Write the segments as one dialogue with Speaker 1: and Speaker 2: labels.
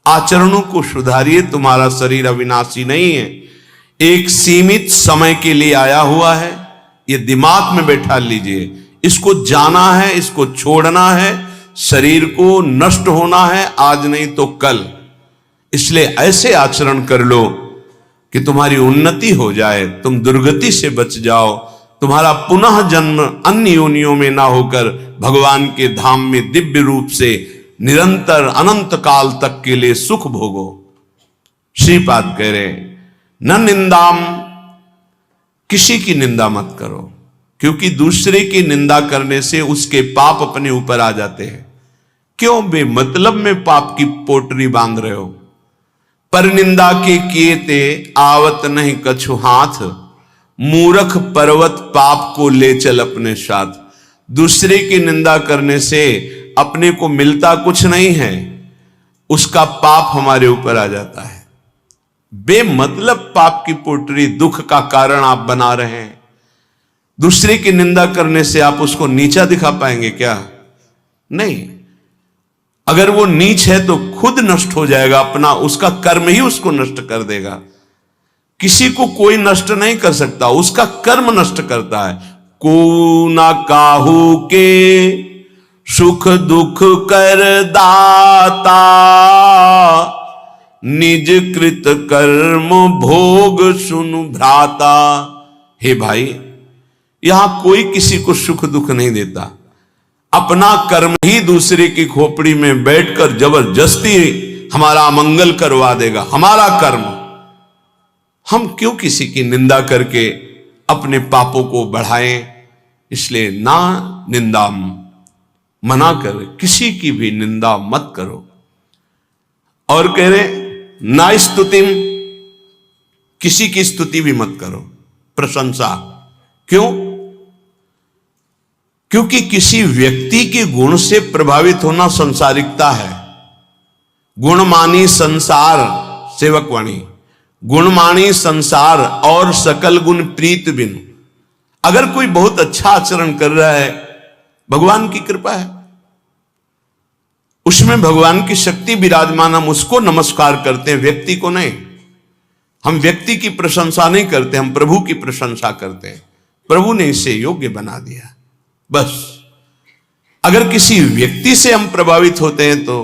Speaker 1: आचरणों को सुधारिए। तुम्हारा शरीर अविनाशी नहीं है, एक सीमित समय के लिए आया हुआ है। ये दिमाग में बैठा लीजिए, इसको जाना है, इसको छोड़ना है, शरीर को नष्ट होना है, आज नहीं तो कल। इसलिए ऐसे आचरण कर लो कि तुम्हारी उन्नति हो जाए, तुम दुर्गति से बच जाओ, तुम्हारा पुनः जन्म अन्य योनियों में ना होकर भगवान के धाम में दिव्य रूप से निरंतर अनंत काल तक के लिए सुख भोगो। श्रीपाद कह रहे न निंदाम, किसी की निंदा मत करो, क्योंकि दूसरे की निंदा करने से उसके पाप अपने ऊपर आ जाते हैं। क्यों बेमतलब में पाप की पोटरी बांध रहे हो? पर निंदा के किए ते आवत नहीं कछु हाथ, मूर्ख पर्वत पाप को ले चल अपने साथ। दूसरे की निंदा करने से अपने को मिलता कुछ नहीं है, उसका पाप हमारे ऊपर आ जाता है। बेमतलब पाप की पोटरी दुख का कारण आप बना रहे हैं। दूसरे की निंदा करने से आप उसको नीचा दिखा पाएंगे क्या? नहीं। अगर वो नीच है तो खुद नष्ट हो जाएगा, अपना उसका कर्म ही उसको नष्ट कर देगा। किसी को कोई नष्ट नहीं कर सकता, उसका कर्म नष्ट करता है। को ना काहू के सुख दुख कर दाता, निज कृत कर्म भोग सुनु भ्राता। हे भाई, यहां कोई किसी को सुख दुख नहीं देता, अपना कर्म ही दूसरे की खोपड़ी में बैठकर जबरदस्ती हमारा मंगल करवा देगा। हमारा कर्म, हम क्यों किसी की निंदा करके अपने पापों को बढ़ाएं? इसलिए ना निंदा, मना कर, किसी की भी निंदा मत करो। और कह रहे ना स्तुतिम, किसी की स्तुति भी मत करो, प्रशंसा। क्यों? क्योंकि किसी व्यक्ति के गुण से प्रभावित होना संसारिकता है। गुणमानी संसार, सेवकवाणी, गुणमानी संसार और सकल गुण प्रीत बिन। अगर कोई बहुत अच्छा आचरण कर रहा है, भगवान की कृपा है, उसमें भगवान की शक्ति विराजमान, हम उसको नमस्कार करते हैं, व्यक्ति को नहीं। हम व्यक्ति की प्रशंसा नहीं करते, हम प्रभु की प्रशंसा करते हैं। प्रभु ने इसे योग्य बना दिया, बस। अगर किसी व्यक्ति से हम प्रभावित होते हैं तो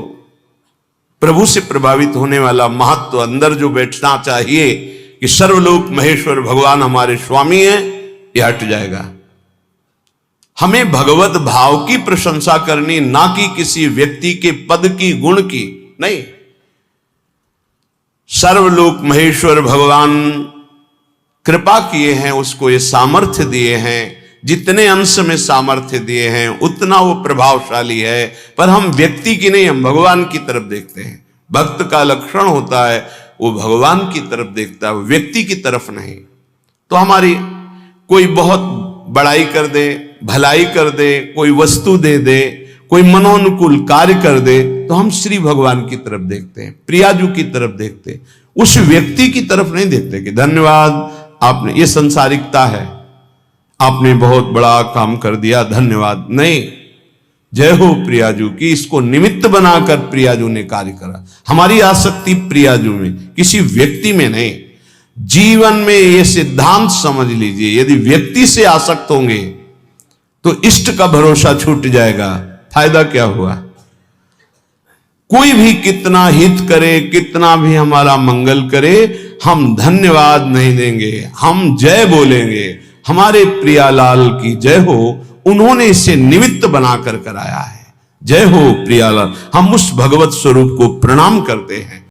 Speaker 1: प्रभु से प्रभावित होने वाला महत्व अंदर जो बैठना चाहिए कि सर्वलोक महेश्वर भगवान हमारे स्वामी हैं, यह हट जाएगा। हमें भगवत भाव की प्रशंसा करनी, ना कि किसी व्यक्ति के पद की, गुण की नहीं। सर्वलोक महेश्वर भगवान कृपा किए हैं, उसको ये सामर्थ्य दिए हैं, जितने अंश में सामर्थ्य दिए हैं उतना वो प्रभावशाली है। पर हम व्यक्ति की नहीं, हम भगवान की तरफ देखते हैं। भक्त का लक्षण होता है वो भगवान की तरफ देखता है, व्यक्ति की तरफ नहीं। तो हमारी कोई बहुत बड़ाई कर दे, भलाई कर दे, कोई वस्तु दे दे, कोई मनोनुकूल कार्य कर दे, तो हम श्री भगवान की तरफ देखते हैं, प्रियाजू की तरफ देखते हैं, उस व्यक्ति की तरफ नहीं देखते कि धन्यवाद आपने, ये संसारिकता है, आपने बहुत बड़ा काम कर दिया, धन्यवाद। नहीं, जय हो प्रियाजू की, इसको निमित्त बनाकर प्रियाजू ने कार्य करा। हमारी आसक्ति प्रियाजू में, किसी व्यक्ति में नहीं। जीवन में यह सिद्धांत समझ लीजिए, यदि व्यक्ति से आसक्त होंगे तो इष्ट का भरोसा छूट जाएगा, फायदा क्या हुआ? कोई भी कितना हित करे, कितना भी हमारा मंगल करे, हम धन्यवाद नहीं देंगे, हम जय बोलेंगे, हमारे प्रियालाल की जय हो, उन्होंने इसे निमित्त बनाकर कराया है। जय हो प्रियालाल। हम उस भगवत स्वरूप को प्रणाम करते हैं।